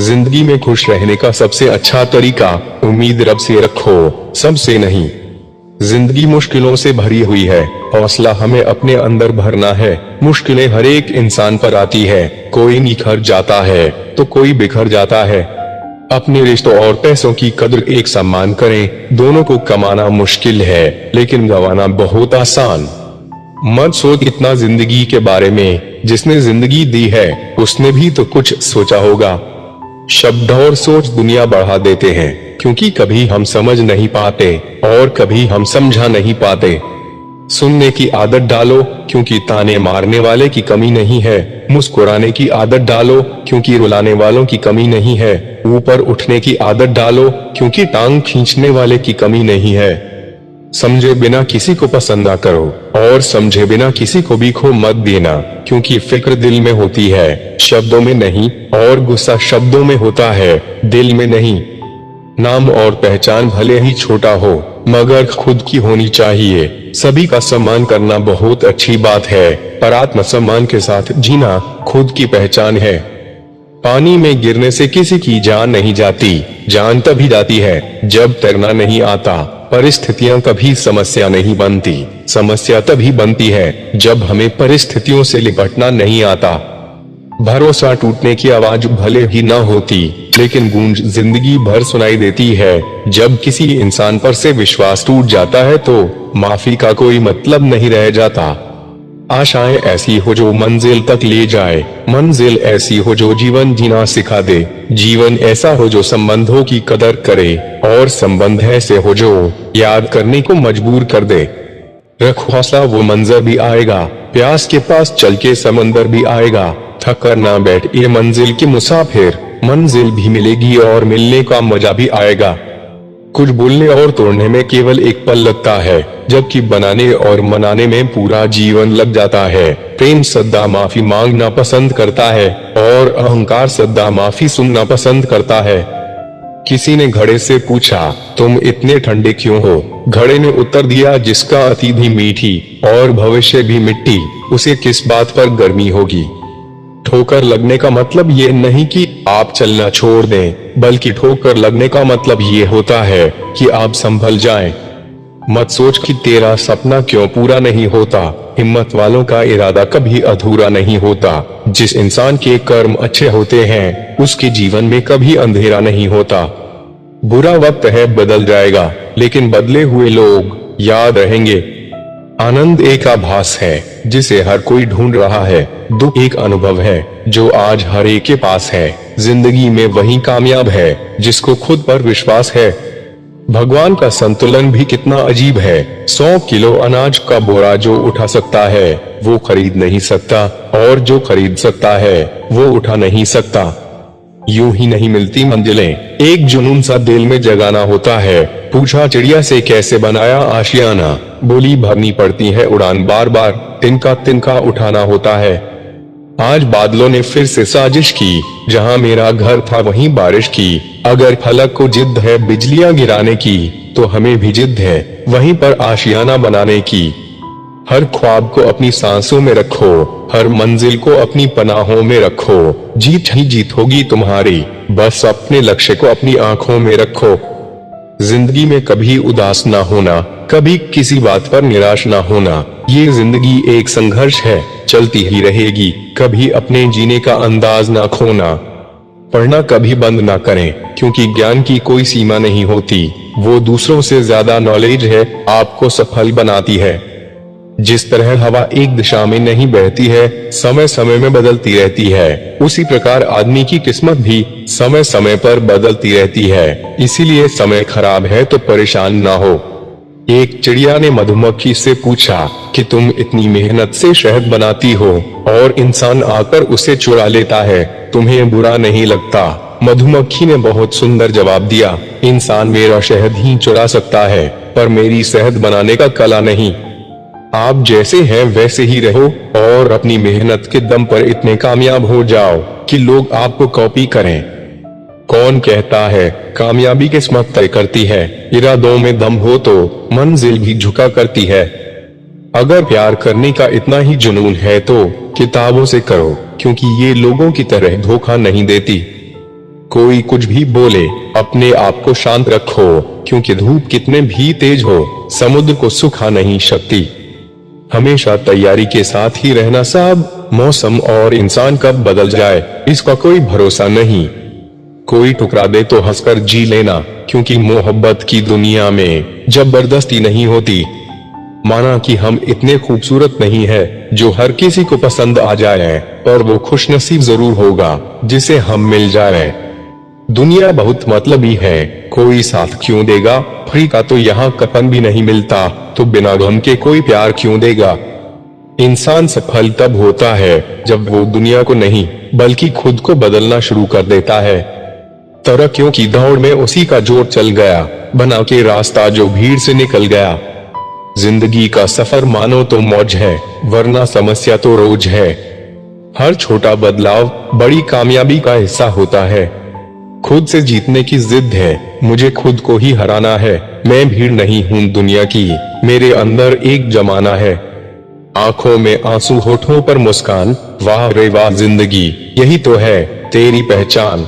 जिंदगी में खुश रहने का सबसे अच्छा तरीका उम्मीद रब से रखो, सबसे नहीं। जिंदगी मुश्किलों से भरी हुई है, हौसला हमें अपने अंदर भरना है। मुश्किलें हर एक इंसान पर आती है, कोई निखर जाता है तो कोई बिखर जाता है। अपने रिश्तों और पैसों की कद्र एक समान करें। दोनों को कमाना मुश्किल है लेकिन गंवाना बहुत आसान। मत सोच इतना जिंदगी के बारे में, जिसने जिंदगी दी है उसने भी तो कुछ सोचा होगा। शब्द और सोच दुनिया बढ़ा देते हैं, क्योंकि कभी हम समझ नहीं पाते और कभी हम समझा नहीं पाते। सुनने की आदत डालो, क्योंकि ताने मारने वाले की कमी नहीं है। मुस्कुराने की आदत डालो, क्योंकि रुलाने वालों की कमी नहीं है। ऊपर उठने की आदत डालो, क्योंकि टांग खींचने वाले की कमी नहीं है। समझे बिना किसी को पसंद ना करो और समझे बिना किसी को भी खो मत देना, क्योंकि फिक्र दिल में होती है, शब्दों में नहीं, और गुस्सा शब्दों में होता है, दिल में नहीं। नाम और पहचान भले ही छोटा हो, मगर खुद की होनी चाहिए। सभी का सम्मान करना बहुत अच्छी बात है, पर आत्मसम्मान के साथ जीना खुद की पहचान है। पानी में गिरने से किसी की जान नहीं जाती, जान तभी जाती है जब तैरना नहीं आता। परिस्थितियां कभी समस्या नहीं बनती, समस्या तभी बनती है जब हमें परिस्थितियों से निपटना नहीं आता। भरोसा टूटने की आवाज भले ही ना होती, लेकिन गूंज जिंदगी भर सुनाई देती है। जब किसी इंसान पर से विश्वास टूट जाता है तो माफी का कोई मतलब नहीं रह जाता। आशाएं ऐसी हो जो मंजिल तक ले जाए, मंजिल ऐसी हो जो जीवन जीना सिखा दे। जीवन ऐसा हो जो संबंधों की कदर करे, और संबंध ऐसे हो जो याद करने को मजबूर कर दे। रखो हौसला, वो मंजर भी आएगा। प्यास के पास चल के समंदर भी आएगा। थक कर ना बैठ ये मंजिल की मुसाफिर, मंजिल भी मिलेगी और मिलने का मजा भी आएगा। कुछ बोलने और तोड़ने में केवल एक पल लगता है, जबकि बनाने और मनाने में पूरा जीवन लग जाता है। प्रेम सदा माफी मांगना पसंद करता है, और अहंकार सदा माफी सुनना पसंद करता है। किसी ने घड़े से पूछा, तुम इतने ठंडे क्यों हो? घड़े ने उत्तर दिया, जिसका अतीत भी मीठी और भविष्य भी मिट्टी, उसे किस बात पर गर्मी होगी। ठोकर लगने का मतलब ये नहीं कि आप चलना छोड़ दें, बल्कि ठोकर लगने का मतलब ये होता है कि आप संभल जाएं। मत सोच कि तेरा सपना क्यों पूरा नहीं होता। हिम्मत वालों का इरादा कभी अधूरा नहीं होता। जिस इंसान के कर्म अच्छे होते हैं, उसके जीवन में कभी अंधेरा नहीं होता। बुरा वक्त है, बदल जाएगा, लेकिन बदले हुए लोग याद रहेंगे। आनंद एक आभास है जिसे हर कोई ढूंढ रहा है। दुख एक अनुभव है जो आज हर एक के पास है। जिंदगी में वही कामयाब है जिसको खुद पर विश्वास है। भगवान का संतुलन भी कितना अजीब है। 100 किलो अनाज का बोरा जो उठा सकता है वो खरीद नहीं सकता, और जो खरीद सकता है वो उठा नहीं सकता। यूं ही नहीं मिलती मंजिलें, एक जुनून सा दिल में जगाना होता है। पूछा चिड़िया से कैसे बनाया आशियाना, बोली भरनी पड़ती है उड़ान बार बार, तिनका तिनका उठाना होता है। आज बादलों ने फिर से साजिश की, जहां मेरा घर था वहीं बारिश की। अगर फलक को जिद है बिजलियां गिराने की, तो हमें भी जिद है वहीं पर आशियाना बनाने की। हर ख्वाब को अपनी सांसों में रखो, हर मंजिल को अपनी पनाहों में रखो। जीत ही जीत होगी तुम्हारी, बस अपने लक्ष्य को अपनी आंखों में रखो। जिंदगी में कभी उदास ना होना, कभी किसी बात पर निराश ना होना। ये जिंदगी एक संघर्ष है, चलती ही रहेगी। कभी अपने जीने का अंदाज ना खोना। पढ़ना कभी बंद ना करें, क्योंकि ज्ञान की कोई सीमा नहीं होती। वो दूसरों से ज्यादा नॉलेज है आपको सफल बनाती है। जिस तरह हवा एक दिशा में नहीं बहती है, समय समय में बदलती रहती है, उसी प्रकार आदमी की किस्मत भी समय समय पर बदलती रहती है। इसीलिए समय खराब है तो परेशान ना हो। एक चिड़िया ने मधुमक्खी से पूछा कि तुम इतनी मेहनत से शहद बनाती हो और इंसान आकर उसे चुरा लेता है, तुम्हें बुरा नहीं लगता? मधुमक्खी ने बहुत सुंदर जवाब दिया, इंसान मेरा शहद ही चुरा सकता है, पर मेरी शहद बनाने का कला नहीं। आप जैसे हैं वैसे ही रहो, और अपनी मेहनत के दम पर इतने कामयाब हो जाओ कि लोग आपको कॉपी करें। कौन कहता है कामयाबी किस्मत तय करती है? इरादों में दम हो तो मंजिल भी झुका करती है। अगर प्यार करने का इतना ही जुनून है तो किताबों से करो, क्योंकि ये लोगों की तरह धोखा नहीं देती। कोई कुछ भी बोले, अपने आप को शांत रखो, क्योंकि धूप कितने भी तेज हो, समुद्र को सुखा नहीं सकती। हमेशा तैयारी के साथ ही रहना साहब। मौसम और इंसान कब बदल जाए, इसका कोई भरोसा नहीं। कोई ठुकरा दे तो हंसकर जी लेना, क्योंकि मोहब्बत की दुनिया में जबरदस्ती नहीं होती। माना कि हम इतने खूबसूरत नहीं है जो हर किसी को पसंद आ जाए, और वो खुशनसीब जरूर होगा जिसे हम मिल जाए। दुनिया बहुत मतलबी है, कोई साथ क्यों देगा, फ्री का तो यहाँ कफन भी नहीं मिलता, तो बिना गम के कोई प्यार क्यों देगा। इंसान सफल तब होता है जब वो दुनिया को नहीं बल्कि खुद को बदलना शुरू कर देता है। तरक्कियों की दौड़ में उसी का जोर चल गया, बना के रास्ता जो भीड़ से निकल गया। जिंदगी का सफर मानो तो मौज है, वरना समस्या तो रोज है। हर छोटा बदलाव बड़ी कामयाबी का हिस्सा होता है। खुद से जीतने की जिद है, मुझे खुद को ही हराना है। मैं भीड़ नहीं हूँ दुनिया की, मेरे अंदर एक जमाना है। आंखों में आंसू, होठों पर मुस्कान, वाह रे वाह जिंदगी, यही तो है तेरी पहचान।